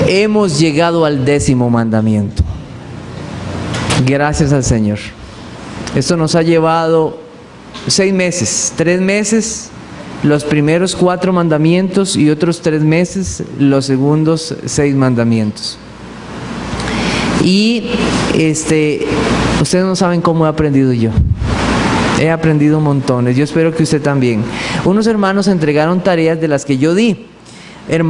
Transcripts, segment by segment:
Hemos llegado al 10º mandamiento. Gracias al Señor. Esto nos ha llevado 6 meses, 3 meses, los primeros 4 mandamientos y otros 3 meses, los segundos 6 mandamientos. Y ustedes no saben cómo he aprendido yo. He aprendido montones. Yo espero que usted también. Unos hermanos entregaron tareas de las que yo di.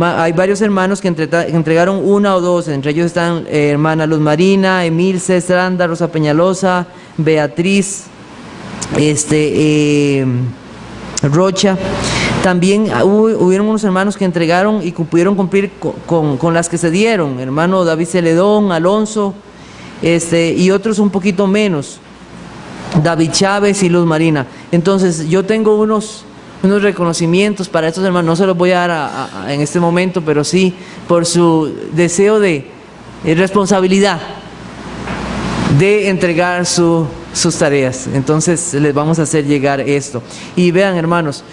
Hay varios hermanos que entregaron 1 o 2, entre ellos están hermana Luz Marina, Emil, Cestranda, Rosa Peñalosa, Beatriz, Rocha. También hubieron unos hermanos que entregaron y pudieron cumplir con las que se dieron, hermano David Celedón, Alonso, y otros un poquito menos, David Chávez y Luz Marina. Entonces yo tengo unos reconocimientos para estos hermanos, no se los voy a dar en este momento, pero sí por su deseo de responsabilidad de entregar sus tareas. Entonces les vamos a hacer llegar esto. Y vean, hermanos,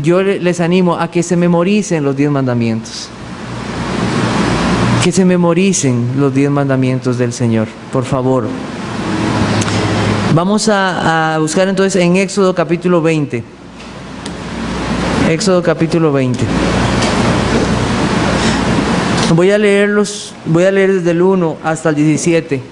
yo les animo a que se memoricen los 10 mandamientos. Que se memoricen los 10 mandamientos del Señor, por favor. Vamos a buscar entonces en Éxodo capítulo 20. Éxodo capítulo 20. Voy a leer desde el 1 hasta el 17.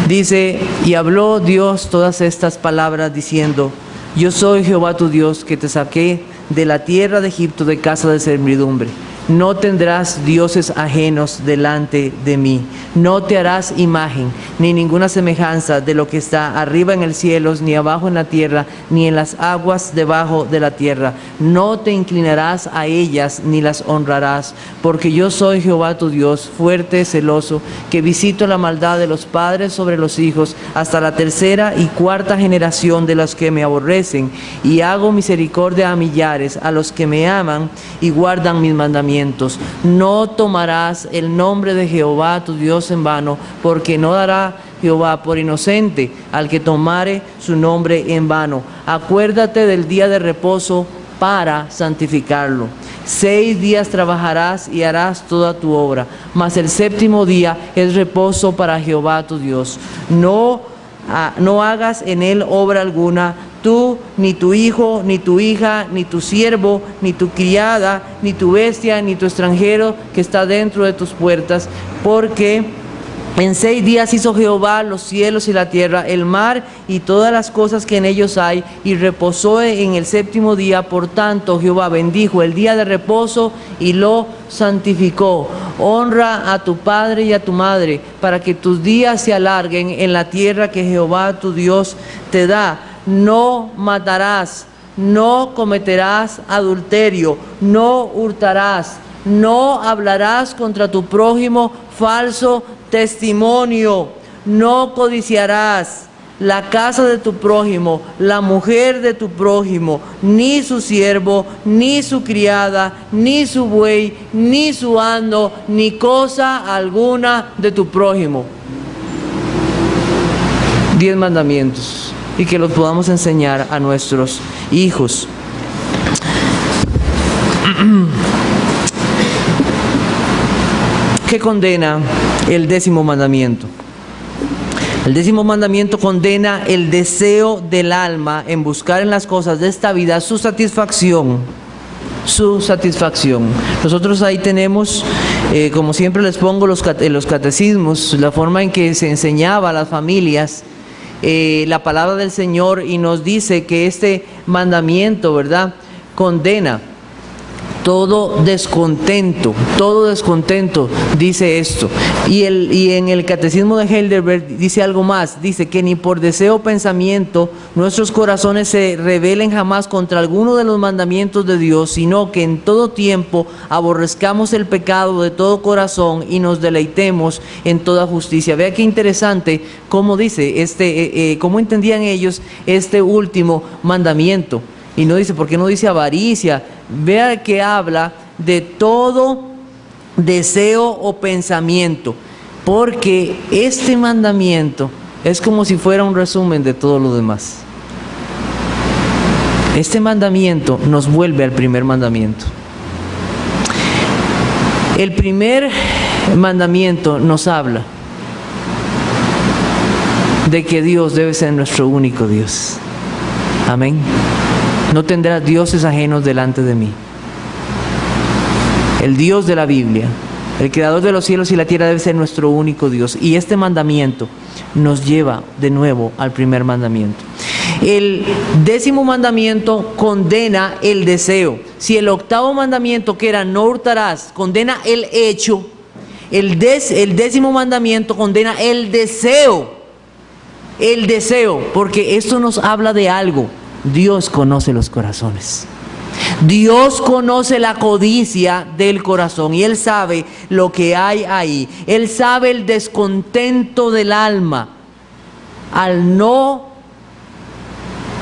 Dice: y habló Dios todas estas palabras diciendo: yo soy Jehová tu Dios, que te saqué de la tierra de Egipto, de casa de servidumbre. No tendrás dioses ajenos delante de mí. No te harás imagen, ni ninguna semejanza de lo que está arriba en el cielo, ni abajo en la tierra, ni en las aguas debajo de la tierra. No te inclinarás a ellas, ni las honrarás, porque yo soy Jehová tu Dios, fuerte, celoso, que visito la maldad de los padres sobre los hijos, hasta la 3ª y 4ª generación de los que me aborrecen, y hago misericordia a millares, a los que me aman y guardan mis mandamientos. No tomarás el nombre de Jehová tu Dios en vano, porque no dará Jehová por inocente al que tomare su nombre en vano. Acuérdate del día de reposo para santificarlo. 6 días trabajarás y harás toda tu obra, mas el 7º día es reposo para Jehová tu Dios. No hagas en él obra alguna, tú, ni tu hijo, ni tu hija, ni tu siervo, ni tu criada, ni tu bestia, ni tu extranjero que está dentro de tus puertas, porque en 6 días hizo Jehová los cielos y la tierra, el mar y todas las cosas que en ellos hay, y reposó en el 7º día. Por tanto, Jehová bendijo el día de reposo y lo santificó. Honra a tu padre y a tu madre, para que tus días se alarguen en la tierra que Jehová tu Dios te da. No matarás, no cometerás adulterio, no hurtarás, no hablarás contra tu prójimo falso testimonio, no codiciarás la casa de tu prójimo, la mujer de tu prójimo, ni su siervo, ni su criada, ni su buey, ni su asno, ni cosa alguna de tu prójimo. 10 mandamientos. Y que los podamos enseñar a nuestros hijos. ¿Qué condena el 10º mandamiento? El 10º mandamiento condena el deseo del alma en buscar en las cosas de esta vida su satisfacción. Su satisfacción. Nosotros ahí tenemos, como siempre les pongo los catecismos, la forma en que se enseñaba a las familias la palabra del Señor, y nos dice que este mandamiento, ¿verdad?, condena todo descontento, dice esto. Y en el catecismo de Heidelberg dice algo más, dice que ni por deseo o pensamiento nuestros corazones se rebelen jamás contra alguno de los mandamientos de Dios, sino que en todo tiempo aborrezcamos el pecado de todo corazón y nos deleitemos en toda justicia. Vea qué interesante cómo dice, cómo entendían ellos este último mandamiento. Y no dice, ¿por qué no dice avaricia? Vea que habla de todo deseo o pensamiento, porque este mandamiento es como si fuera un resumen de todo lo demás. Este mandamiento nos vuelve al primer mandamiento. El primer mandamiento nos habla de que Dios debe ser nuestro único Dios. Amén. No tendrás dioses ajenos delante de mí. El Dios de la Biblia, el creador de los cielos y la tierra, debe ser nuestro único Dios. Y este mandamiento nos lleva de nuevo al primer mandamiento. El 10º mandamiento condena el deseo. Si el 8º mandamiento, que era no hurtarás, condena el hecho, el 10º mandamiento condena el deseo. El deseo, porque esto nos habla de algo. Dios conoce los corazones. Dios conoce la codicia del corazón y Él sabe lo que hay ahí. Él sabe el descontento del alma al no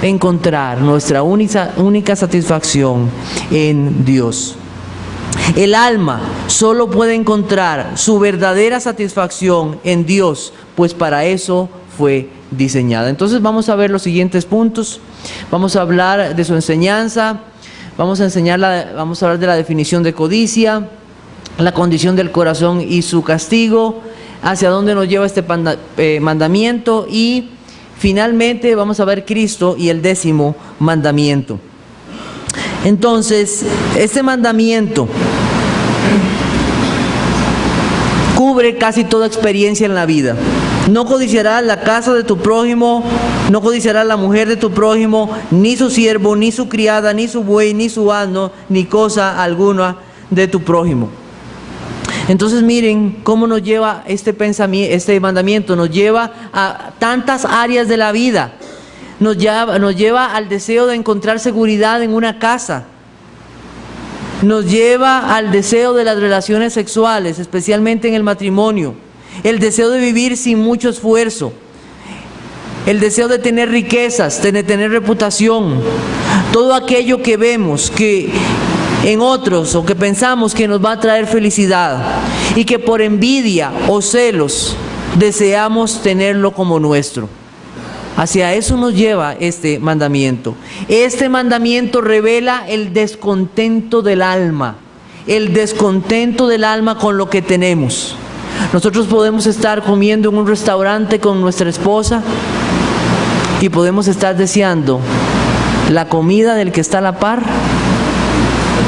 encontrar nuestra única satisfacción en Dios. El alma solo puede encontrar su verdadera satisfacción en Dios, pues para eso fue diseñada. Entonces vamos a ver los siguientes puntos. Vamos a hablar de su enseñanza. Vamos a hablar de la definición de codicia, la condición del corazón y su castigo, hacia dónde nos lleva este mandamiento, y finalmente vamos a ver Cristo y el 10º mandamiento. Entonces, este mandamiento cubre casi toda experiencia en la vida. No codiciarás la casa de tu prójimo, no codiciarás la mujer de tu prójimo, ni su siervo, ni su criada, ni su buey, ni su asno, ni cosa alguna de tu prójimo. Entonces miren cómo nos lleva este mandamiento, nos lleva a tantas áreas de la vida. Nos lleva al deseo de encontrar seguridad en una casa. Nos lleva al deseo de las relaciones sexuales, especialmente en el matrimonio. El deseo de vivir sin mucho esfuerzo. El deseo de tener riquezas, de tener reputación. Todo aquello que vemos que en otros o que pensamos que nos va a traer felicidad y que por envidia o celos deseamos tenerlo como nuestro. Hacia eso nos lleva este mandamiento. Este mandamiento revela el descontento del alma. El descontento del alma con lo que tenemos. Nosotros podemos estar comiendo en un restaurante con nuestra esposa y podemos estar deseando la comida del que está a la par,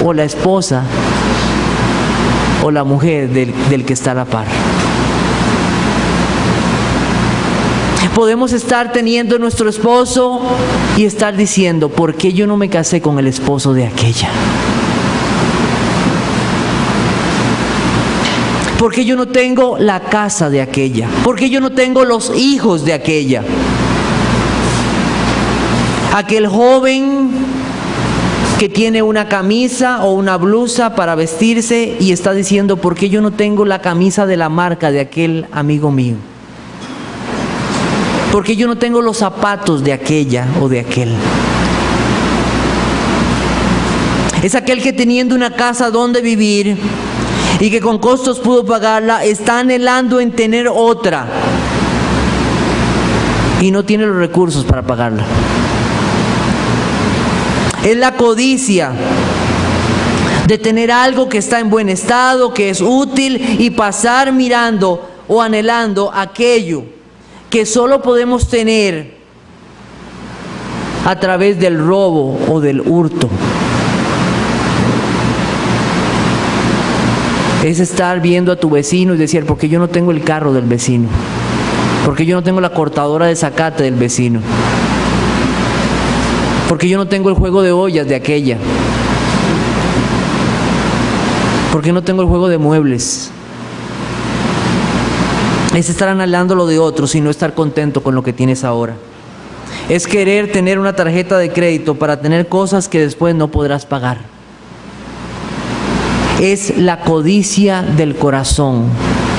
o la esposa o la mujer del que está a la par. Podemos estar teniendo nuestro esposo y estar diciendo, ¿por qué yo no me casé con el esposo de aquella? ¿Por qué yo no tengo la casa de aquella? ¿Por qué yo no tengo los hijos de aquella? Aquel joven que tiene una camisa o una blusa para vestirse y está diciendo, ¿por qué yo no tengo la camisa de la marca de aquel amigo mío? ¿Por qué yo no tengo los zapatos de aquella o de aquel? Es aquel que teniendo una casa donde vivir y que con costos pudo pagarla, está anhelando en tener otra y no tiene los recursos para pagarla. Es la codicia de tener algo que está en buen estado, que es útil, y pasar mirando o anhelando aquello que solo podemos tener a través del robo o del hurto. Es estar viendo a tu vecino y decir, ¿por qué yo no tengo el carro del vecino? ¿Por qué yo no tengo la cortadora de zacate del vecino? ¿Por qué yo no tengo el juego de ollas de aquella? ¿Por qué no tengo el juego de muebles? Es estar anhelando lo de otros y no estar contento con lo que tienes ahora. Es querer tener una tarjeta de crédito para tener cosas que después no podrás pagar. Es la codicia del corazón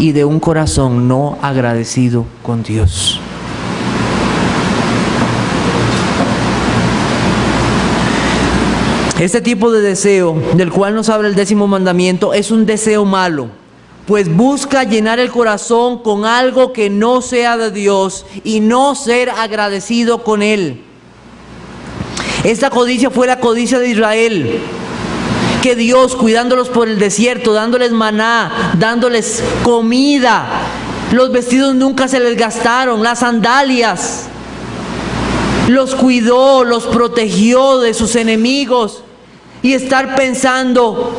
y de un corazón no agradecido con Dios. Este tipo de deseo del cual nos habla el 10º mandamiento es un deseo malo, pues busca llenar el corazón con algo que no sea de Dios y no ser agradecido con Él. Esta codicia fue la codicia de Israel, que Dios cuidándolos por el desierto, dándoles maná, dándoles comida. Los vestidos nunca se les gastaron, las sandalias. Los cuidó, los protegió de sus enemigos. Y estar pensando,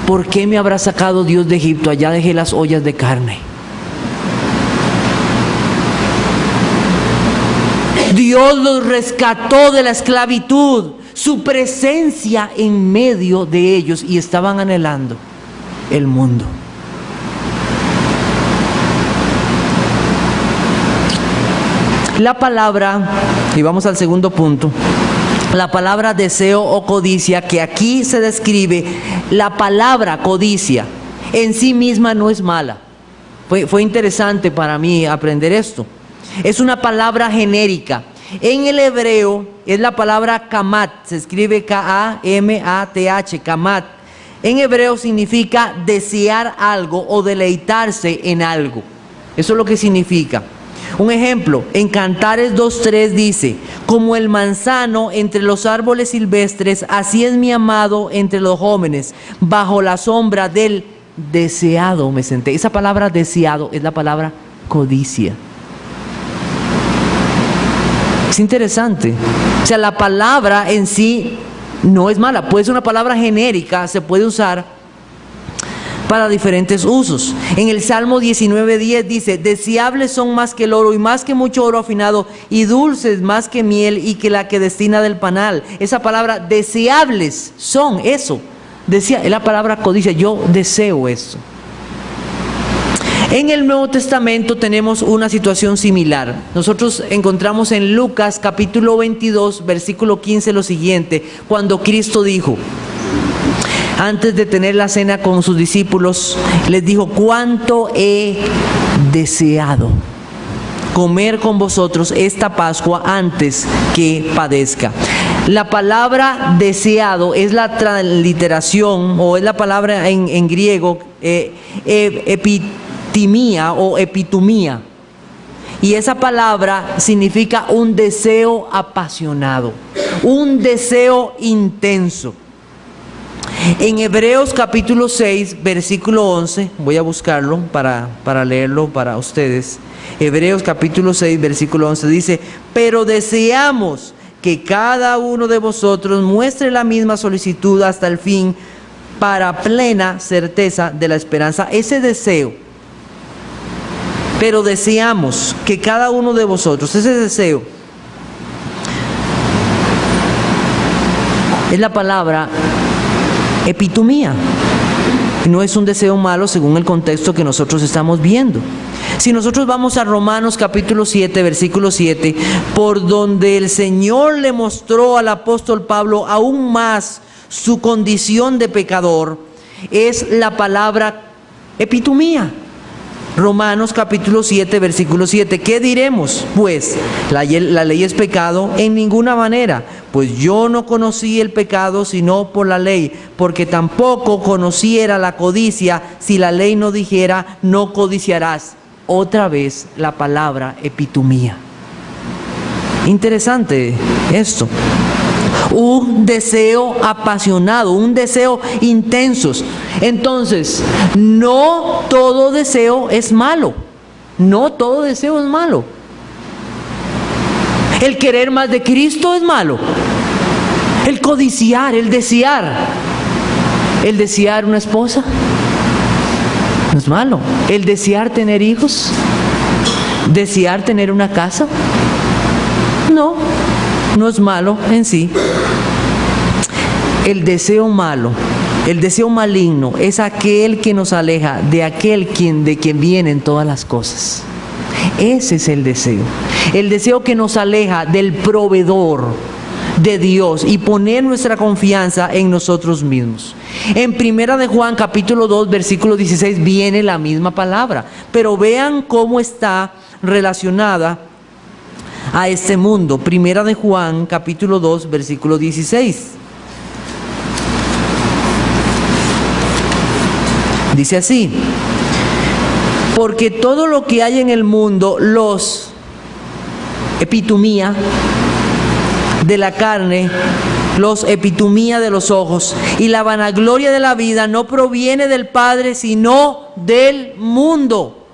¿por qué me habrá sacado Dios de Egipto? Allá dejé las ollas de carne. Dios los rescató de la esclavitud. Su presencia en medio de ellos, y estaban anhelando el mundo. La palabra, y vamos al segundo punto, la palabra deseo o codicia, que aquí se describe, la palabra codicia en sí misma no es mala. Fue interesante para mí aprender esto. Es una palabra genérica. En el hebreo es la palabra kamat, se escribe K-A-M-A-T-H, kamat. En hebreo significa desear algo o deleitarse en algo. Eso es lo que significa. Un ejemplo, en Cantares 2:3 dice: como el manzano entre los árboles silvestres, así es mi amado entre los jóvenes, bajo la sombra del deseado me senté. Esa palabra deseado es la palabra codicia. Es interesante. O sea, la palabra en sí no es mala. Puede ser una palabra genérica, se puede usar para diferentes usos. En el Salmo 19:10 dice: deseables son más que el oro y más que mucho oro afinado, y dulces más que miel y que la que destina del panal. Esa palabra deseables son eso. Es la palabra codicia. Yo deseo eso. En el Nuevo Testamento tenemos una situación similar. Nosotros encontramos en Lucas capítulo 22, versículo 15 lo siguiente, cuando Cristo dijo, antes de tener la cena con sus discípulos, les dijo: cuánto he deseado comer con vosotros esta Pascua antes que padezca. La palabra deseado es la transliteración, o es la palabra en griego epitimía o epitumía. Y esa palabra significa un deseo apasionado, un deseo intenso. En Hebreos capítulo 6, versículo 11, voy a buscarlo para leerlo para ustedes. Hebreos capítulo 6, versículo 11 dice: pero deseamos que cada uno de vosotros muestre la misma solicitud hasta el fin, para plena certeza de la esperanza. Ese deseo, pero deseamos que cada uno de vosotros, ese deseo, es la palabra epitumía. No es un deseo malo según el contexto que nosotros estamos viendo. Si nosotros vamos a Romanos capítulo 7, versículo 7, por donde el Señor le mostró al apóstol Pablo aún más su condición de pecador, es la palabra epitumía. Romanos capítulo 7, versículo 7. ¿Qué diremos? Pues, ¿la ley es pecado? En ninguna manera. Pues yo no conocí el pecado sino por la ley, porque tampoco conociera la codicia si la ley no dijera: no codiciarás. Otra vez la palabra epitumía. Interesante esto. Un deseo apasionado, un deseo intenso. Entonces, no todo deseo es malo. No todo deseo es malo. El querer más de Cristo es malo. El codiciar, el desear. El desear una esposa no es malo. El desear tener hijos. Desear tener una casa. No es malo en sí. El deseo malo, el deseo maligno, es aquel que nos aleja de aquel de quien vienen todas las cosas. Ese es el deseo. El deseo que nos aleja del proveedor, de Dios, y poner nuestra confianza en nosotros mismos. En Primera de Juan capítulo 2 versículo 16 viene la misma palabra, pero vean cómo está relacionada a este mundo. Primera de Juan capítulo 2 versículo 16. Dice así: porque todo lo que hay en el mundo, los epitumía, de la carne, los epitumía de los ojos, y la vanagloria de la vida no proviene del Padre, sino del mundo.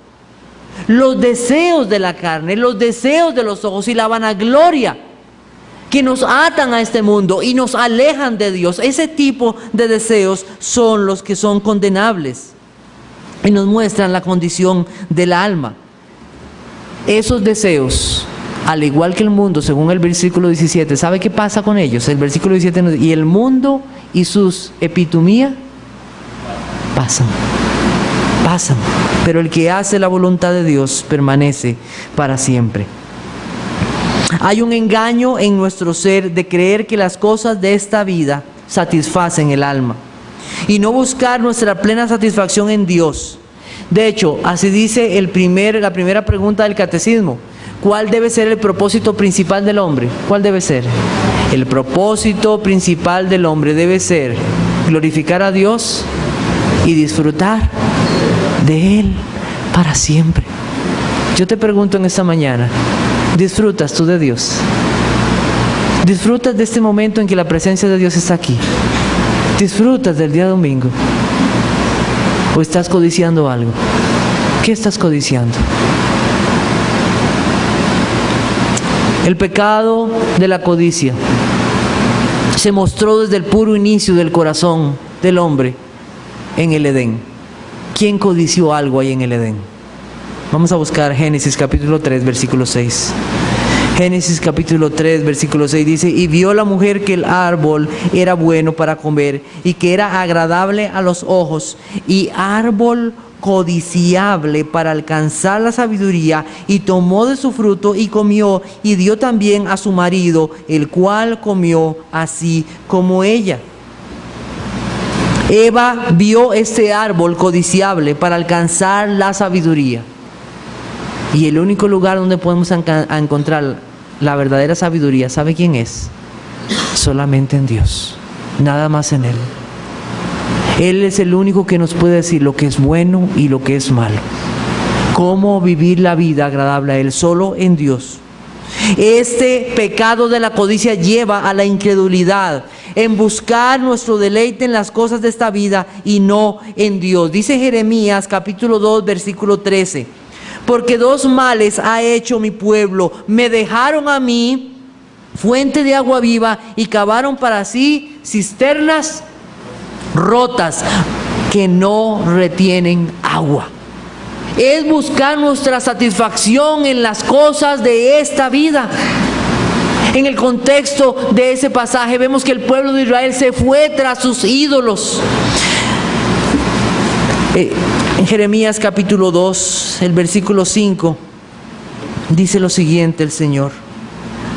Los deseos de la carne, los deseos de los ojos y la vanagloria que nos atan a este mundo y nos alejan de Dios, ese tipo de deseos son los que son condenables y nos muestran la condición del alma. Esos deseos, al igual que el mundo, según el versículo 17, ¿sabe qué pasa con ellos? El versículo 17 nos dice, y el mundo y sus epitumía pasan, pero el que hace la voluntad de Dios permanece para siempre. Hay un engaño en nuestro ser de creer que las cosas de esta vida satisfacen el alma y no buscar nuestra plena satisfacción en Dios. De hecho, así dice la primera pregunta del catecismo. ¿Cuál debe ser el propósito principal del hombre? ¿Cuál debe ser? El propósito principal del hombre debe ser glorificar a Dios y disfrutar de Él para siempre. Yo te pregunto en esta mañana, ¿disfrutas tú de Dios? ¿Disfrutas de este momento en que la presencia de Dios está aquí? ¿Disfrutas del día domingo? ¿O estás codiciando algo? ¿Qué estás codiciando? El pecado de la codicia se mostró desde el puro inicio del corazón del hombre en el Edén. ¿Quién codició algo ahí en el Edén? Vamos a buscar Génesis capítulo 3, versículo 6. Génesis capítulo 3, versículo 6 dice, y vio la mujer que el árbol era bueno para comer y que era agradable a los ojos y árbol codiciable para alcanzar la sabiduría, y tomó de su fruto y comió y dio también a su marido, el cual comió así como ella. Eva vio este árbol codiciable para alcanzar la sabiduría. Y el único lugar donde podemos encontrar la verdadera sabiduría, ¿sabe quién es? Solamente en Dios, nada más en Él. Él es el único que nos puede decir lo que es bueno y lo que es malo. Cómo vivir la vida agradable a Él, solo en Dios. Este pecado de la codicia lleva a la incredulidad, en buscar nuestro deleite en las cosas de esta vida y no en Dios. Dice Jeremías capítulo 2, versículo 13. Porque dos males ha hecho mi pueblo, me dejaron a mí fuente de agua viva y cavaron para sí cisternas rotas que no retienen agua. Es buscar nuestra satisfacción en las cosas de esta vida. En el contexto de ese pasaje vemos que el pueblo de Israel se fue tras sus ídolos. En Jeremías capítulo 2, el versículo 5, dice lo siguiente el Señor.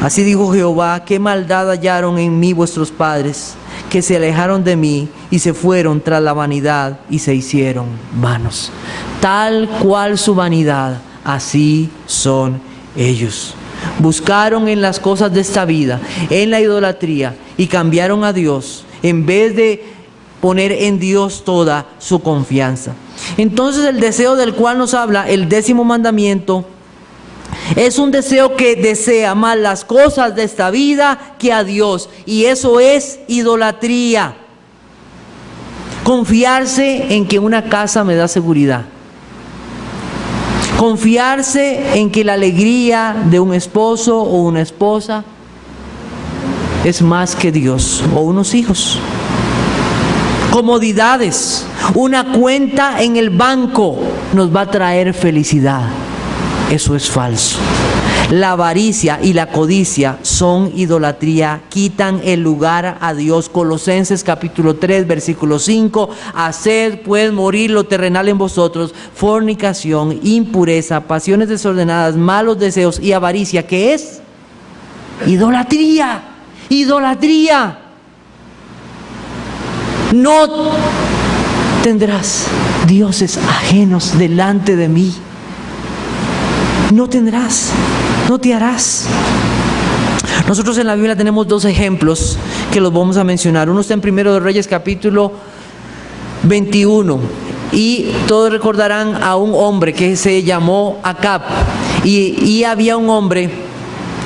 Así dijo Jehová, qué maldad hallaron en mí vuestros padres, que se alejaron de mí y se fueron tras la vanidad y se hicieron vanos. Tal cual su vanidad, así son ellos. Buscaron en las cosas de esta vida, en la idolatría, y cambiaron a Dios, en vez de poner en Dios toda su confianza. Entonces el deseo del cual nos habla el 10º mandamiento es un deseo que desea más las cosas de esta vida que a Dios, y eso es idolatría. Confiarse en que una casa me da seguridad. Confiarse en que la alegría de un esposo o una esposa es más que Dios, o unos hijos. Comodidades, una cuenta en el banco nos va a traer felicidad. Eso es falso. La avaricia y la codicia son idolatría, quitan el lugar a Dios. Colosenses capítulo 3, versículo 5, haced pues morir lo terrenal en vosotros, fornicación, impureza, pasiones desordenadas, malos deseos y avaricia, ¿qué es? Idolatría, idolatría. No tendrás dioses ajenos delante de mí. No tendrás, no te harás. Nosotros en la Biblia tenemos dos ejemplos que los vamos a mencionar. Uno está en 1 de Reyes capítulo 21. Y todos recordarán a un hombre que se llamó Acab. Y había un hombre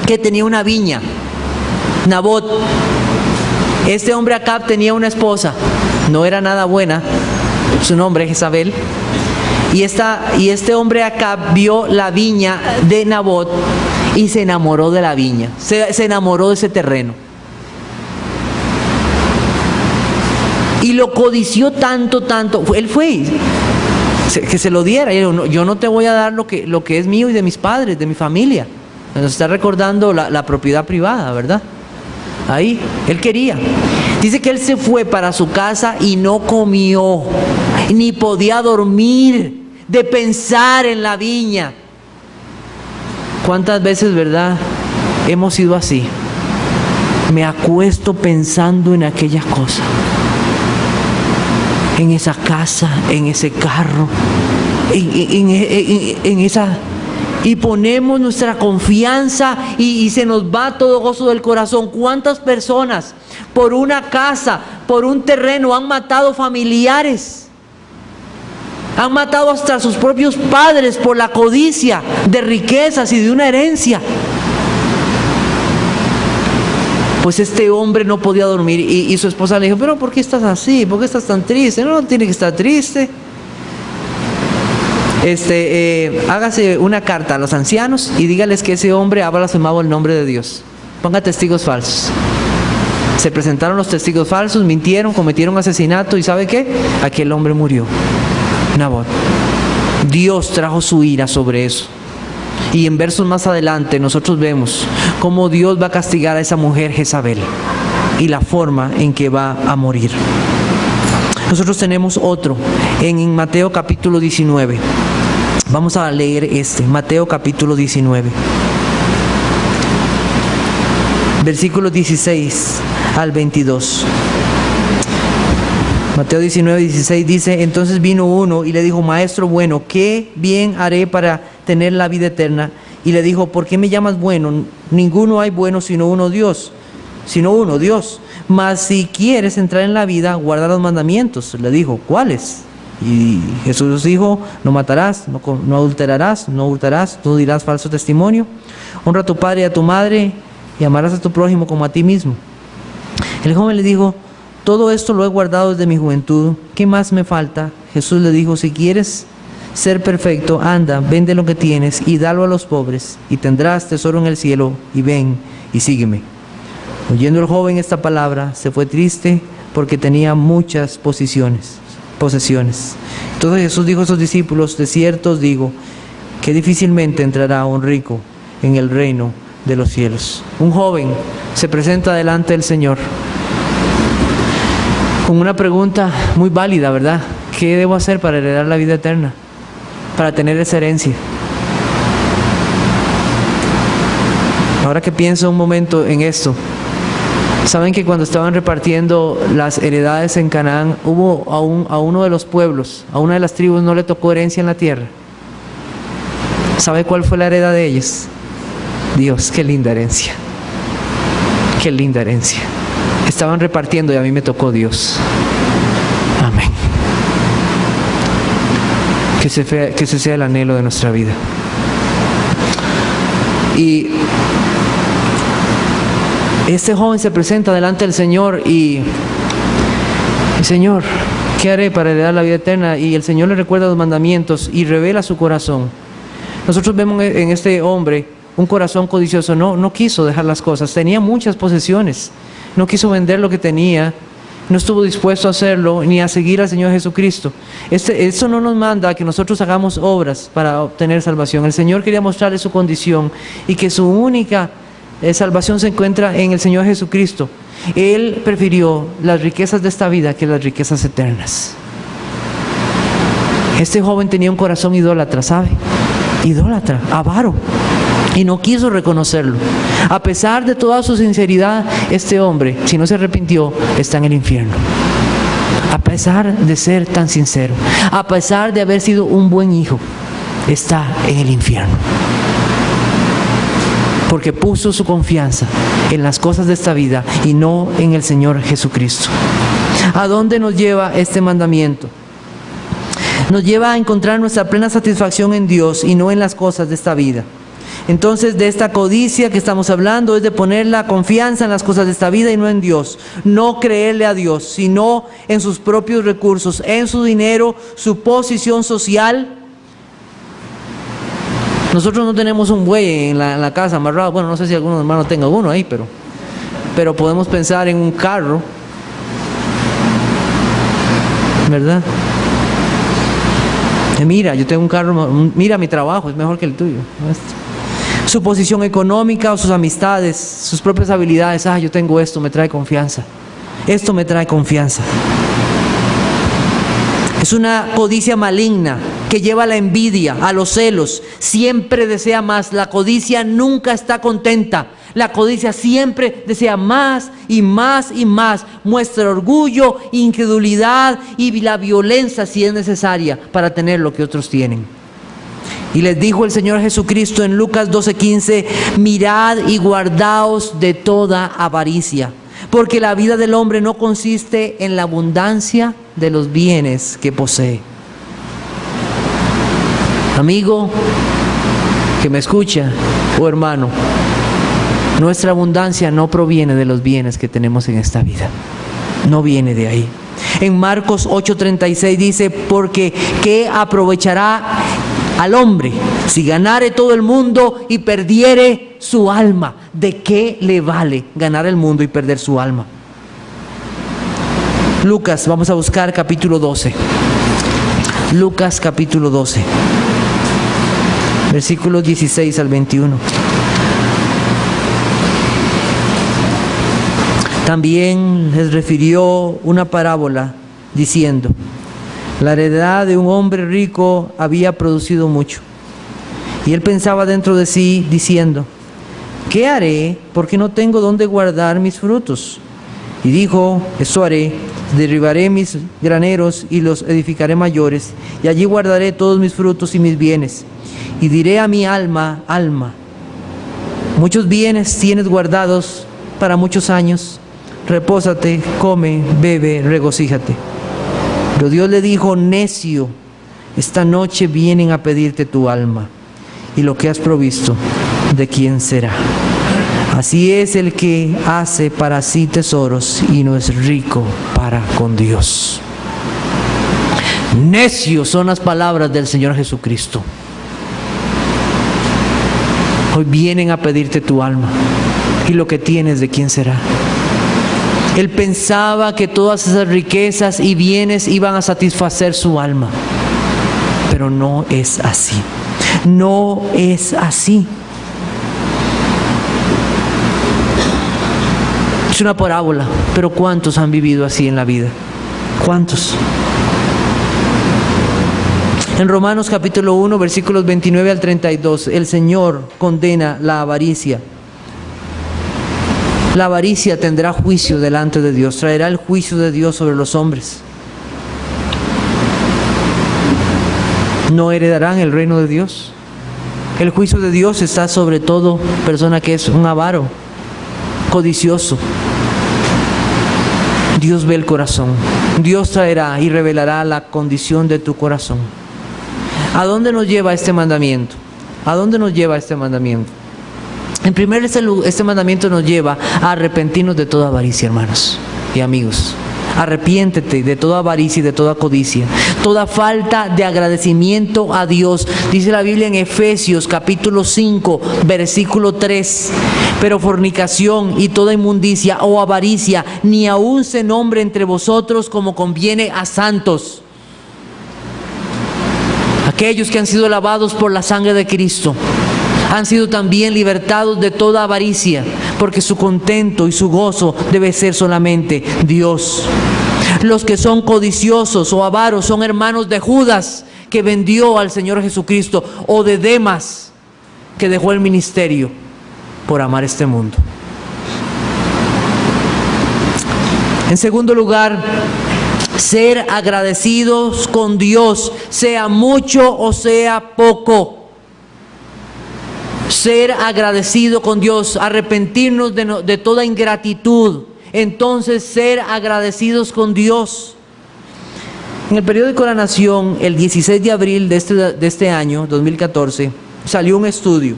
que tenía una viña Nabot, este hombre Acab tenía una esposa, no era nada buena, su nombre es Jezabel. Y este hombre Acab vio la viña de Nabot y se enamoró de la viña, se enamoró de ese terreno. Y lo codició tanto, él fue que se lo diera. Y yo no te voy a dar lo que es mío y de mis padres, de mi familia. Nos está recordando la propiedad privada, ¿verdad? Ahí, él quería. Dice que él se fue para su casa y no comió, ni podía dormir de pensar en la viña. ¿Cuántas veces, verdad, hemos sido así? Me acuesto pensando en aquella cosa, en esa casa, en ese carro, en esa... Y ponemos nuestra confianza y se nos va todo gozo del corazón. ¿Cuántas personas por una casa, por un terreno han matado familiares? Han matado hasta a sus propios padres por la codicia de riquezas y de una herencia. Pues este hombre no podía dormir y su esposa le dijo, pero ¿por qué estás así? ¿Por qué estás tan triste? No tiene que estar triste. Hágase una carta a los ancianos y dígales que ese hombre ha blasfemado el nombre de Dios. Ponga testigos falsos. Se presentaron los testigos falsos, mintieron, cometieron asesinato y ¿sabe qué? Aquel hombre murió. Nabot. Dios trajo su ira sobre eso. Y en versos más adelante nosotros vemos cómo Dios va a castigar a esa mujer Jezabel y la forma en que va a morir. Nosotros tenemos otro en Mateo capítulo 19. Vamos a leer Mateo capítulo 19. Versículos 16 al 22. Mateo 19, 16 dice, entonces vino uno y le dijo, maestro bueno, ¿qué bien haré para tener la vida eterna? Y le dijo, ¿por qué me llamas bueno? Ninguno hay bueno sino uno, Dios. Mas si quieres entrar en la vida, guarda los mandamientos. Le dijo, ¿cuáles? Y Jesús dijo, no matarás, no adulterarás, no hurtarás, no dirás falso testimonio, honra a tu padre y a tu madre y amarás a tu prójimo como a ti mismo. El joven le dijo, todo esto lo he guardado desde mi juventud, ¿qué más me falta? Jesús le dijo, si quieres ser perfecto, anda, vende lo que tienes y dalo a los pobres y tendrás tesoro en el cielo y ven y sígueme. Oyendo el joven esta palabra, se fue triste porque tenía muchas posesiones. Entonces Jesús dijo a sus discípulos, de cierto os digo, que difícilmente entrará un rico en el reino de los cielos. Un joven se presenta delante del Señor con una pregunta muy válida, ¿verdad? ¿Qué debo hacer para heredar la vida eterna? Para tener esa herencia. Ahora que pienso un momento en esto, saben que cuando estaban repartiendo las heredades en Canaán, hubo a uno de los pueblos, a una de las tribus no le tocó herencia en la tierra. ¿Sabe cuál fue la heredad de ellos? Dios, qué linda herencia. Qué linda herencia. Estaban repartiendo y a mí me tocó Dios. Amén. Que ese sea el anhelo de nuestra vida. Y este joven se presenta delante del Señor y Señor, ¿qué haré para heredar la vida eterna? Y el Señor le recuerda los mandamientos y revela su corazón. Nosotros vemos en este hombre un corazón codicioso. No quiso dejar las cosas, tenía muchas posesiones, no quiso vender lo que tenía, no estuvo dispuesto a hacerlo ni a seguir al Señor Jesucristo. Eso no nos manda a que nosotros hagamos obras para obtener salvación. El Señor quería mostrarle su condición y que su única salvación se encuentra en el Señor Jesucristo. Él prefirió las riquezas de esta vida que las riquezas eternas. Este joven tenía un corazón idólatra, ¿sabe? Idólatra, avaro, y no quiso reconocerlo. A pesar de toda su sinceridad, este hombre, si no se arrepintió, está en el infierno. A pesar de ser tan sincero, a pesar de haber sido un buen hijo, está en el infierno. Porque puso su confianza en las cosas de esta vida y no en el Señor Jesucristo. ¿A dónde nos lleva este mandamiento? Nos lleva a encontrar nuestra plena satisfacción en Dios y no en las cosas de esta vida. Entonces, de esta codicia que estamos hablando es de poner la confianza en las cosas de esta vida y no en Dios. No creerle a Dios, sino en sus propios recursos, en su dinero, su posición social. Nosotros no tenemos un buey en la casa amarrado. Bueno, no sé si algunos hermanos tengan uno ahí, pero podemos pensar en un carro, ¿verdad? Mira, yo tengo un carro, mira mi trabajo, es mejor que el tuyo. Su posición económica o sus amistades, sus propias habilidades. Yo tengo esto, me trae confianza. Esto me trae confianza. Es una codicia maligna que lleva a la envidia, a los celos. Siempre desea más. La codicia nunca está contenta. La codicia siempre desea más y más y más. Muestra orgullo, incredulidad y la violencia si es necesaria para tener lo que otros tienen. Y les dijo el Señor Jesucristo en Lucas 12:15: mirad y guardaos de toda avaricia, porque la vida del hombre no consiste en la abundancia de los bienes que posee. Amigo que me escucha, o hermano, nuestra abundancia no proviene de los bienes que tenemos en esta vida. No viene de ahí. En Marcos 8:36 dice: porque ¿qué aprovechará al hombre si ganare todo el mundo y perdiere su alma? ¿De qué le vale ganar el mundo y perder su alma? Lucas, vamos a buscar capítulo 12. Lucas capítulo 12, versículos 16 al 21. También les refirió una parábola diciendo: la heredad de un hombre rico había producido mucho. Y él pensaba dentro de sí, diciendo: ¿qué haré? Porque no tengo dónde guardar mis frutos. Y dijo: esto haré, derribaré mis graneros y los edificaré mayores, y allí guardaré todos mis frutos y mis bienes. Y diré a mi alma: alma, muchos bienes tienes guardados para muchos años. Repósate, come, bebe, regocíjate. Pero Dios le dijo: necio, esta noche vienen a pedirte tu alma, y lo que has provisto, ¿de quién será? Así es el que hace para sí tesoros y no es rico para con Dios. Necio son las palabras del Señor Jesucristo. Hoy vienen a pedirte tu alma, y lo que tienes, ¿de quién será? Él pensaba que todas esas riquezas y bienes iban a satisfacer su alma, pero no es así. No es así. Es una parábola, pero ¿cuántos han vivido así en la vida? ¿Cuántos? En Romanos capítulo 1, versículos 29 al 32, el Señor condena la avaricia. La avaricia tendrá juicio delante de Dios, traerá el juicio de Dios sobre los hombres. No heredarán el reino de Dios. El juicio de Dios está sobre todo persona que es un avaro, codicioso. Dios ve el corazón. Dios traerá y revelará la condición de tu corazón. ¿A dónde nos lleva este mandamiento? ¿A dónde nos lleva este mandamiento? En primer lugar, este mandamiento nos lleva a arrepentirnos de toda avaricia, hermanos y amigos. Arrepiéntete de toda avaricia y de toda codicia, toda falta de agradecimiento a Dios. Dice la Biblia en Efesios capítulo 5, versículo 3: pero fornicación y toda inmundicia o avaricia, ni aun se nombre entre vosotros como conviene a santos. Aquellos que han sido lavados por la sangre de Cristo han sido también libertados de toda avaricia, porque su contento y su gozo debe ser solamente Dios. Los que son codiciosos o avaros son hermanos de Judas, que vendió al Señor Jesucristo, o de Demas, que dejó el ministerio por amar este mundo. En segundo lugar, ser agradecidos con Dios, sea mucho o sea poco. Ser agradecido con Dios, arrepentirnos de toda ingratitud, entonces ser agradecidos con Dios. En el periódico La Nación, el 16 de abril de este año, 2014, salió un estudio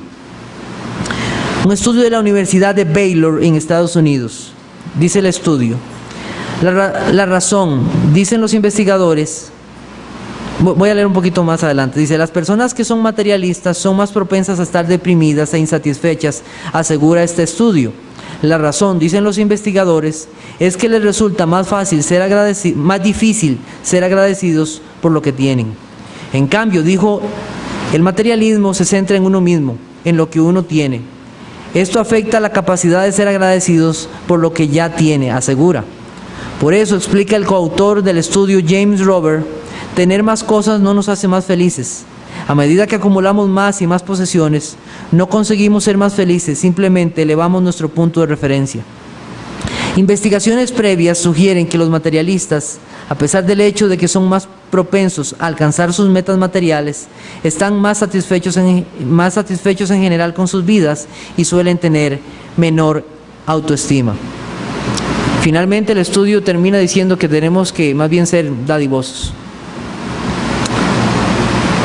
Un estudio de la Universidad de Baylor en Estados Unidos. Dice el estudio: la razón, dicen los investigadores, voy a leer un poquito más adelante, dice: las personas que son materialistas son más propensas a estar deprimidas e insatisfechas, asegura este estudio. La razón, dicen los investigadores, es que les resulta más difícil ser agradecidos por lo que tienen. En cambio, dijo, el materialismo se centra en uno mismo, en lo que uno tiene. Esto afecta la capacidad de ser agradecidos por lo que ya tiene, asegura. Por eso, explica el coautor del estudio, James Robert, tener más cosas no nos hace más felices. A medida que acumulamos más y más posesiones, no conseguimos ser más felices, simplemente elevamos nuestro punto de referencia. Investigaciones previas sugieren que los materialistas, a pesar del hecho de que son más propensos a alcanzar sus metas materiales, están más satisfechos en general con sus vidas y suelen tener menor autoestima. Finalmente, el estudio termina diciendo que tenemos que más bien ser dadivosos.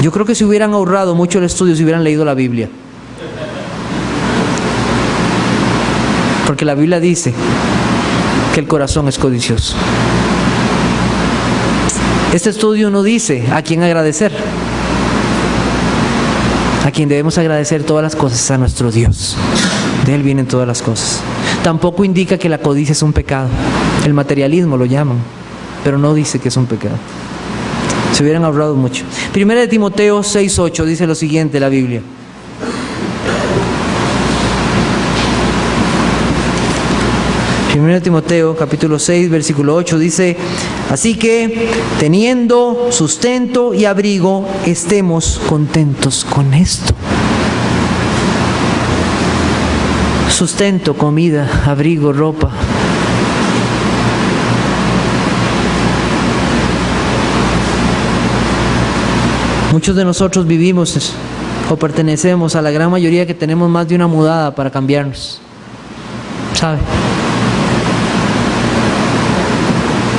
Yo creo que si hubieran ahorrado mucho el estudio, si hubieran leído la Biblia. Porque la Biblia dice que el corazón es codicioso. Este estudio no dice a quién agradecer. A quien debemos agradecer todas las cosas es a nuestro Dios. De Él vienen todas las cosas. Tampoco indica que la codicia es un pecado. El materialismo lo llaman, pero no dice que es un pecado. Se hubieran ahorrado mucho. Primera de Timoteo 6:8 dice lo siguiente, la Biblia. Primera de Timoteo capítulo 6 versículo 8 dice: así que teniendo sustento y abrigo, estemos contentos con esto. Sustento, comida, abrigo, ropa. Muchos de nosotros vivimos o pertenecemos a la gran mayoría que tenemos más de una mudada para cambiarnos. ¿Sabe?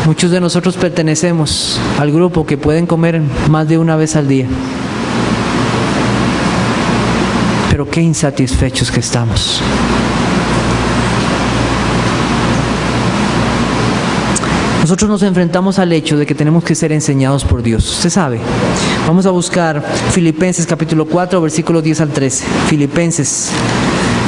Muchos de nosotros pertenecemos al grupo que pueden comer más de una vez al día. Pero qué insatisfechos que estamos. Nosotros nos enfrentamos al hecho de que tenemos que ser enseñados por Dios. Usted sabe. Vamos a buscar Filipenses capítulo 4, versículos 10 al 13. Filipenses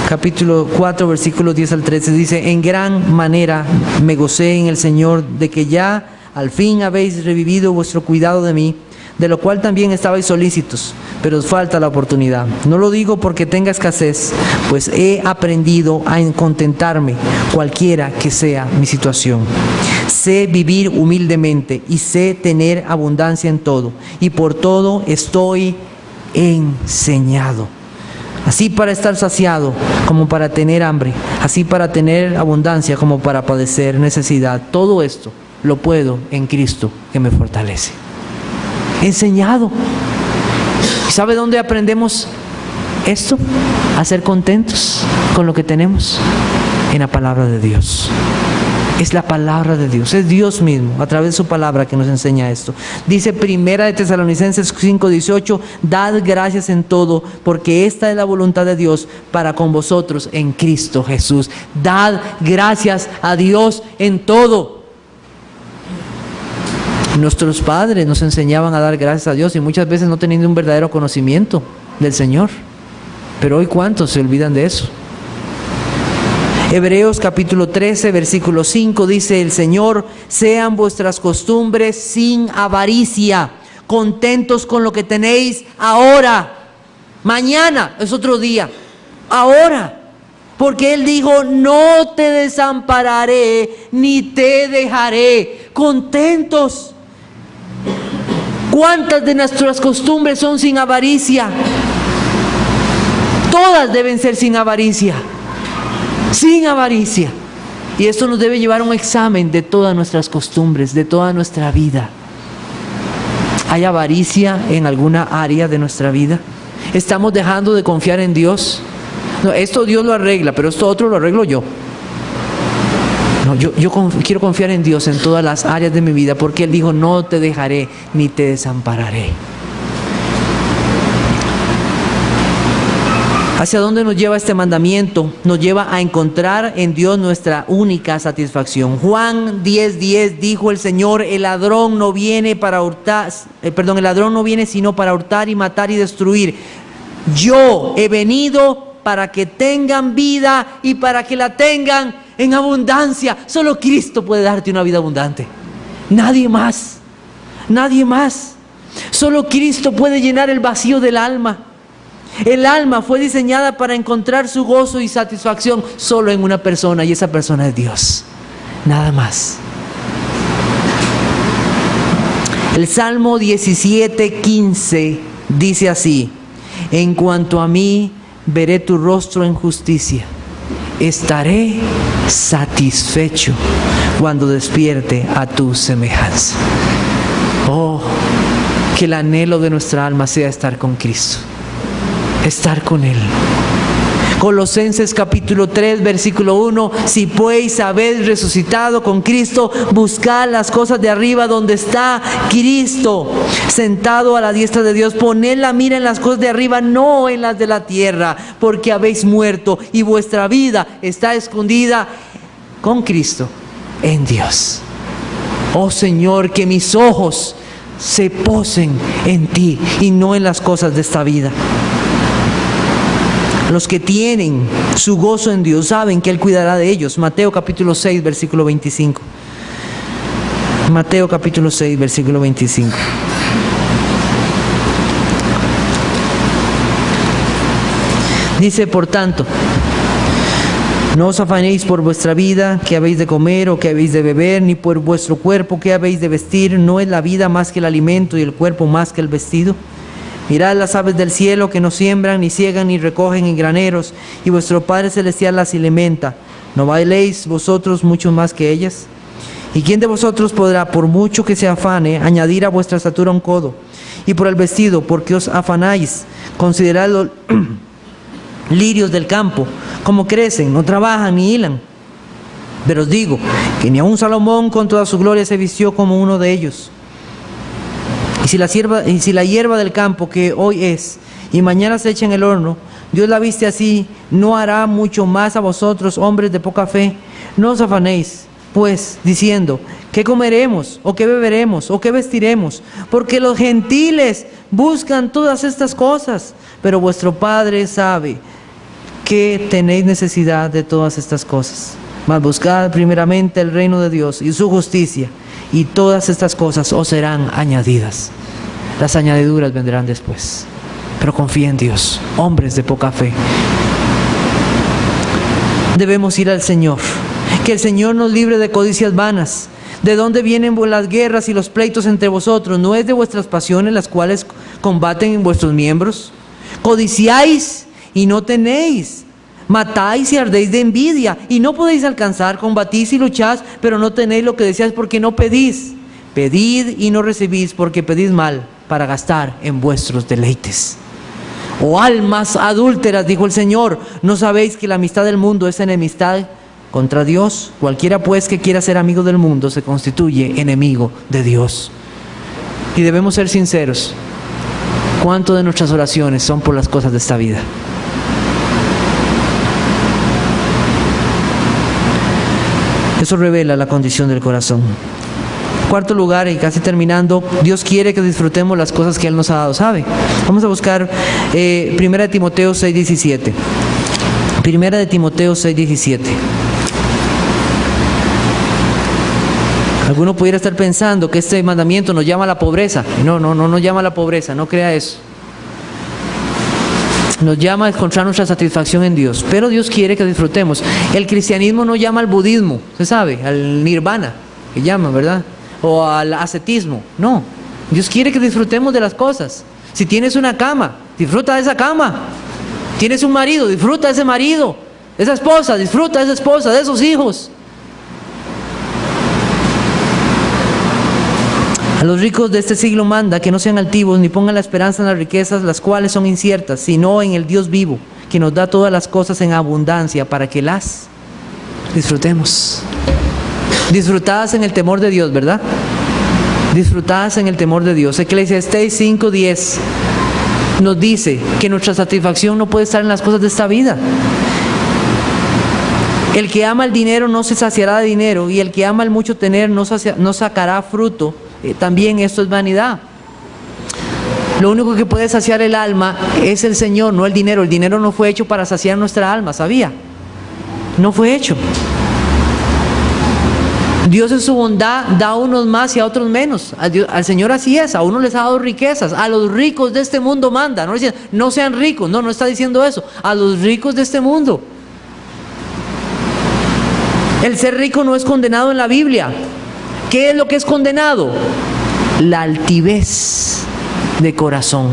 capítulo 4, versículos 10 al 13 dice: en gran manera me gocé en el Señor de que ya al fin habéis revivido vuestro cuidado de mí, de lo cual también estabais solícitos, pero os falta la oportunidad. No lo digo porque tenga escasez, pues he aprendido a contentarme cualquiera que sea mi situación. Sé vivir humildemente y sé tener abundancia en todo, y por todo estoy enseñado. Así para estar saciado como para tener hambre, así para tener abundancia como para padecer necesidad. Todo esto lo puedo en Cristo que me fortalece. Enseñado. ¿Y sabe dónde aprendemos esto? A ser contentos con lo que tenemos. En la palabra de Dios. Es la palabra de Dios, es Dios mismo, a través de su palabra que nos enseña esto. Dice Primera de Tesalonicenses 5:18, dad gracias en todo, porque esta es la voluntad de Dios para con vosotros en Cristo Jesús. Dad gracias a Dios en todo. Nuestros padres nos enseñaban a dar gracias a Dios y muchas veces no teniendo un verdadero conocimiento del Señor. Pero hoy ¿cuántos se olvidan de eso? Hebreos capítulo 13, versículo 5 dice: el Señor, sean vuestras costumbres sin avaricia, contentos con lo que tenéis ahora. Mañana es otro día, ahora. Porque Él dijo: no te desampararé ni te dejaré. Contentos. ¿Cuántas de nuestras costumbres son sin avaricia? Todas deben ser sin avaricia. Sin avaricia. Y esto nos debe llevar a un examen de todas nuestras costumbres, de toda nuestra vida. ¿Hay avaricia en alguna área de nuestra vida? ¿Estamos dejando de confiar en Dios? No, esto Dios lo arregla, pero esto otro lo arreglo yo. No, yo quiero confiar en Dios en todas las áreas de mi vida, porque Él dijo: no te dejaré ni te desampararé. ¿Hacia dónde nos lleva este mandamiento? Nos lleva a encontrar en Dios nuestra única satisfacción. Juan 10:10 dijo el Señor: el ladrón no viene sino para hurtar y matar y destruir. Yo he venido para que tengan vida y para que la tengan en abundancia. Solo Cristo puede darte una vida abundante. Nadie más. Nadie más. Solo Cristo puede llenar el vacío del alma. El alma fue diseñada para encontrar su gozo y satisfacción solo en una persona, y esa persona es Dios. Nada más. El Salmo 17:15 dice así: en cuanto a mí, veré tu rostro en justicia. Estaré satisfecho cuando despierte a tu semejanza. Oh, que el anhelo de nuestra alma sea estar con Cristo. Estar con Él. Colosenses capítulo 3 versículo 1: si pues habéis resucitado con Cristo, buscad las cosas de arriba donde está Cristo sentado a la diestra de Dios. Poned la mira en las cosas de arriba, no en las de la tierra, porque habéis muerto y vuestra vida está escondida con Cristo en Dios. Oh Señor, que mis ojos se posen en ti y no en las cosas de esta vida. Los que tienen su gozo en Dios saben que Él cuidará de ellos. Mateo capítulo 6, versículo 25. Mateo capítulo 6, versículo 25. Dice: por tanto, no os afanéis por vuestra vida, qué habéis de comer o qué habéis de beber, ni por vuestro cuerpo, qué habéis de vestir. ¿No es la vida más que el alimento y el cuerpo más que el vestido? Mirad las aves del cielo, que no siembran, ni ciegan, ni recogen en graneros, y vuestro Padre Celestial las alimenta. ¿No valéis vosotros mucho más que ellas? ¿Y quién de vosotros podrá, por mucho que se afane, añadir a vuestra estatura un codo? Y por el vestido, ¿por qué os afanáis? Considerad los lirios del campo, cómo crecen, no trabajan ni hilan. Pero os digo que ni aun Salomón con toda su gloria se vistió como uno de ellos. Y si la hierba del campo, que hoy es y mañana se echa en el horno, Dios la viste así, ¿no hará mucho más a vosotros, hombres de poca fe? No os afanéis, pues, diciendo: ¿qué comeremos? ¿O qué beberemos? ¿O qué vestiremos? Porque los gentiles buscan todas estas cosas, pero vuestro Padre sabe que tenéis necesidad de todas estas cosas. Mas buscad primeramente el reino de Dios y su justicia, y todas estas cosas os serán añadidas. Las añadiduras vendrán después. Pero confía en Dios, hombres de poca fe. Debemos ir al Señor. Que el Señor nos libre de codicias vanas. ¿De dónde vienen las guerras y los pleitos entre vosotros? ¿No es de vuestras pasiones las cuales combaten en vuestros miembros? Codiciáis y no tenéis. Matáis y ardéis de envidia y no podéis alcanzar. Combatís y lucháis, pero no tenéis lo que deseáis porque no pedís. Pedid y no recibís, porque pedís mal, para gastar en vuestros deleites. Oh almas adúlteras, dijo el Señor, ¿no sabéis que la amistad del mundo es enemistad contra Dios? Cualquiera pues que quiera ser amigo del mundo se constituye enemigo de Dios. Y debemos ser sinceros. ¿Cuánto de nuestras oraciones son por las cosas de esta vida? Eso revela la condición del corazón. Cuarto lugar, y casi terminando, Dios quiere que disfrutemos las cosas que Él nos ha dado, ¿sabe? Vamos a buscar 1 de Timoteo 6:17. 1 de Timoteo 6:17. Alguno pudiera estar pensando que este mandamiento nos llama a la pobreza. No nos llama a la pobreza, no crea eso. Nos llama a encontrar nuestra satisfacción en Dios, pero Dios quiere que disfrutemos. El cristianismo no llama al budismo, se sabe, al nirvana, que llaman, ¿verdad? O al ascetismo. No, Dios quiere que disfrutemos de las cosas. Si tienes una cama, disfruta de esa cama. Tienes un marido, disfruta de ese marido. Esa esposa, disfruta de esa esposa, de esos hijos. A los ricos de este siglo manda que no sean altivos ni pongan la esperanza en las riquezas, las cuales son inciertas, sino en el Dios vivo, que nos da todas las cosas en abundancia para que las disfrutemos. Disfrutadas en el temor de Dios, ¿verdad? Disfrutadas en el temor de Dios. Eclesiastés 5:10. nos dice que nuestra satisfacción no puede estar en las cosas de esta vida. El que ama el dinero no se saciará de dinero, y el que ama el mucho tener no sacará fruto. También esto es vanidad. Lo único que puede saciar el alma es el Señor, no el dinero. El dinero no fue hecho para saciar nuestra alma, ¿sabía? No fue hecho. Dios en su bondad da a unos más y a otros menos. Al Señor así es, a unos les ha dado riquezas, a los ricos de este mundo manda. No dice, no sean ricos, no está diciendo eso, a los ricos de este mundo. El ser rico no es condenado en la Biblia. ¿Qué es lo que es condenado? La altivez de corazón.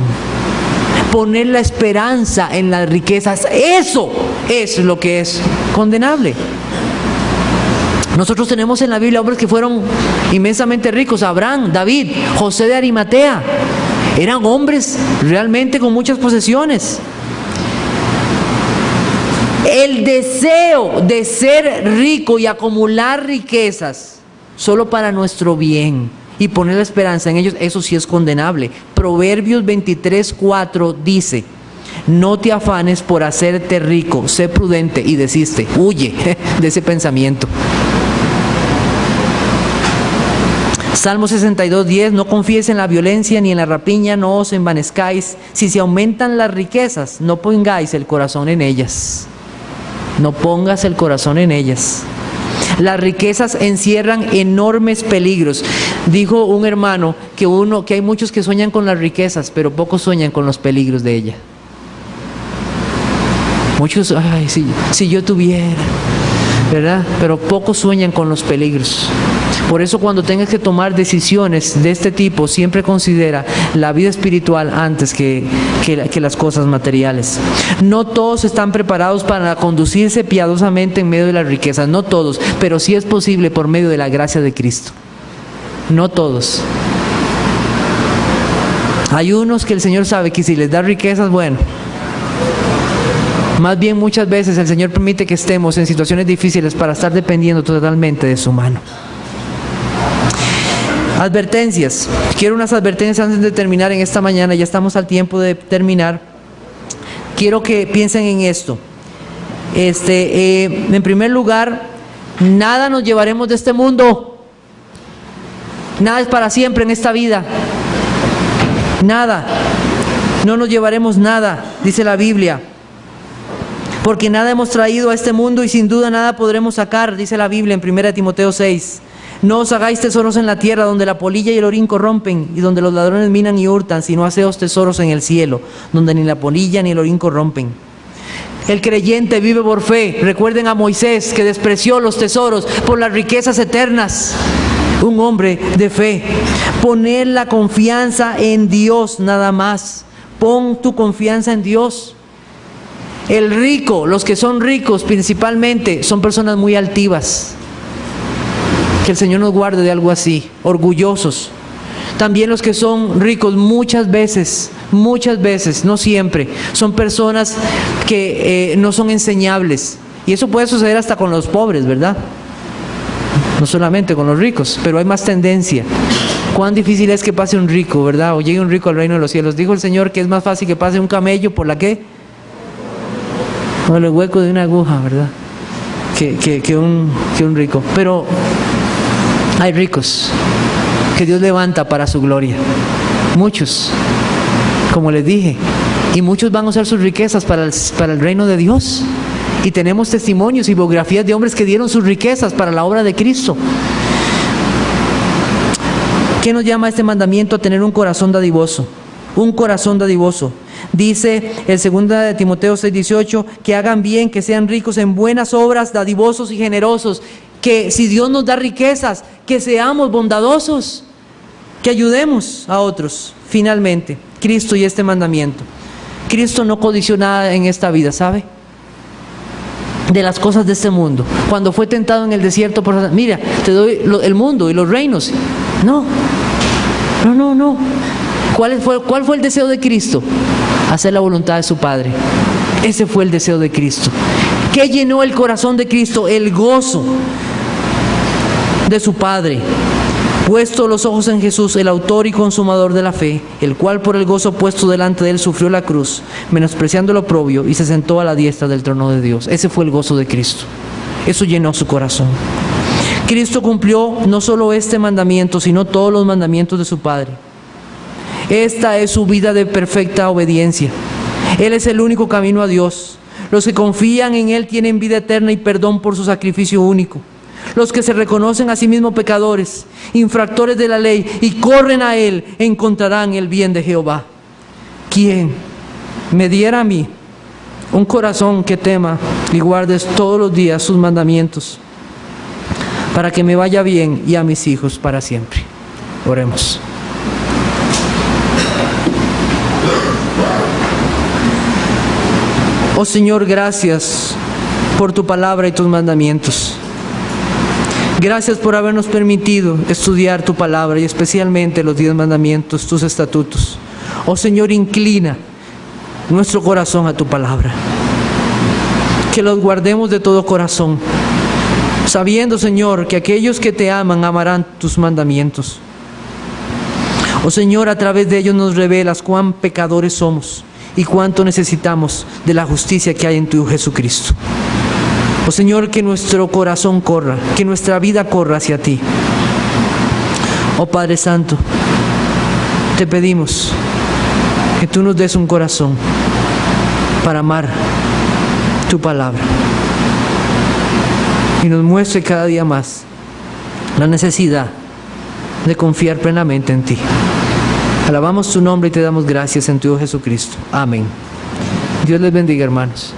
Poner la esperanza en las riquezas, eso es lo que es condenable. Nosotros tenemos en la Biblia hombres que fueron inmensamente ricos: Abraham, David, José de Arimatea. Eran hombres realmente con muchas posesiones. El deseo de ser rico y acumular riquezas solo para nuestro bien y poner la esperanza en ellos, eso sí es condenable. Proverbios 23:4 dice: no te afanes por hacerte rico, sé prudente y desiste. Huye de ese pensamiento. Salmo 62:10: no confíes en la violencia ni en la rapiña, no os envanezcáis. Si se aumentan las riquezas, no pongáis el corazón en ellas. No pongas el corazón en ellas. Las riquezas encierran enormes peligros. Dijo un hermano que hay muchos que sueñan con las riquezas, pero pocos sueñan con los peligros de ella. Muchos, ay, si yo tuviera, ¿verdad? Pero pocos sueñan con los peligros. Por eso, cuando tengas que tomar decisiones de este tipo, siempre considera la vida espiritual antes que las cosas materiales. No todos están preparados para conducirse piadosamente en medio de las riquezas, no todos, pero sí es posible por medio de la gracia de Cristo. No todos. Hay unos que el Señor sabe que si les da riquezas, bueno, más bien muchas veces el Señor permite que estemos en situaciones difíciles para estar dependiendo totalmente de su mano. Advertencias. Quiero unas advertencias antes de terminar en esta mañana. Ya estamos al tiempo de terminar. Quiero que piensen en esto. En primer lugar, nada nos llevaremos de este mundo. Nada es para siempre en esta vida. Nada. No nos llevaremos nada, dice la Biblia. Porque nada hemos traído a este mundo y sin duda nada podremos sacar, dice la Biblia en 1 Timoteo 6. No os hagáis tesoros en la tierra, donde la polilla y el orín corrompen, y donde los ladrones minan y hurtan, sino haceos tesoros en el cielo, donde ni la polilla ni el orín corrompen. El creyente vive por fe. Recuerden a Moisés, que despreció los tesoros por las riquezas eternas. Un hombre de fe. Poner la confianza en Dios nada más. Pon tu confianza en Dios. El rico, los que son ricos principalmente, son personas muy altivas. Que el Señor nos guarde de algo así, orgullosos. También los que son ricos muchas veces, no siempre, son personas que no son enseñables. Y eso puede suceder hasta con los pobres, ¿verdad? No solamente con los ricos, pero hay más tendencia. Cuán difícil es que pase un rico, ¿verdad? O llegue un rico al reino de los cielos. Dijo el Señor que es más fácil que pase un camello por la ¿qué? Por el hueco de una aguja, ¿verdad? Que un rico. Pero hay ricos que Dios levanta para su gloria. Muchos, como les dije. Y muchos van a usar sus riquezas para el reino de Dios. Y tenemos testimonios y biografías de hombres que dieron sus riquezas para la obra de Cristo. ¿Qué nos llama este mandamiento? A tener un corazón dadivoso. Un corazón dadivoso. Dice el 2 de Timoteo 6:18, que hagan bien, que sean ricos en buenas obras, dadivosos y generosos. Que si Dios nos da riquezas, que seamos bondadosos, que ayudemos a otros. Finalmente, Cristo y este mandamiento. Cristo no codició nada en esta vida, ¿sabe? De las cosas de este mundo. Cuando fue tentado en el desierto, mira, te doy el mundo y los reinos. No. ¿Cuál fue el deseo de Cristo? Hacer la voluntad de su Padre. Ese fue el deseo de Cristo. ¿Qué llenó el corazón de Cristo? El gozo de su Padre. Puesto los ojos en Jesús, el autor y consumador de la fe, el cual por el gozo puesto delante de él sufrió la cruz, menospreciando el oprobio, y se sentó a la diestra del trono de Dios. Ese fue el gozo de Cristo. Eso llenó su corazón. Cristo cumplió no solo este mandamiento, sino todos los mandamientos de su Padre. Esta es su vida de perfecta obediencia. Él es el único camino a Dios. Los que confían en Él tienen vida eterna y perdón por su sacrificio único. Los que se reconocen a sí mismos pecadores, infractores de la ley, y corren a Él, encontrarán el bien de Jehová. ¿Quién me diera a mí un corazón que tema y guardes todos los días sus mandamientos, para que me vaya bien y a mis hijos para siempre? Oremos. Oh Señor, gracias por tu palabra y tus mandamientos. Gracias por habernos permitido estudiar tu palabra y especialmente los 10 mandamientos, tus estatutos. Oh Señor, inclina nuestro corazón a tu palabra. Que los guardemos de todo corazón, sabiendo, Señor, que aquellos que te aman amarán tus mandamientos. Oh Señor, a través de ellos nos revelas cuán pecadores somos y cuánto necesitamos de la justicia que hay en tu Hijo Jesucristo. Oh Señor, que nuestro corazón corra, que nuestra vida corra hacia ti. Oh Padre Santo, te pedimos que tú nos des un corazón para amar tu palabra y nos muestre cada día más la necesidad de confiar plenamente en ti. Alabamos tu nombre y te damos gracias en tu Hijo Jesucristo. Amén. Dios les bendiga, hermanos.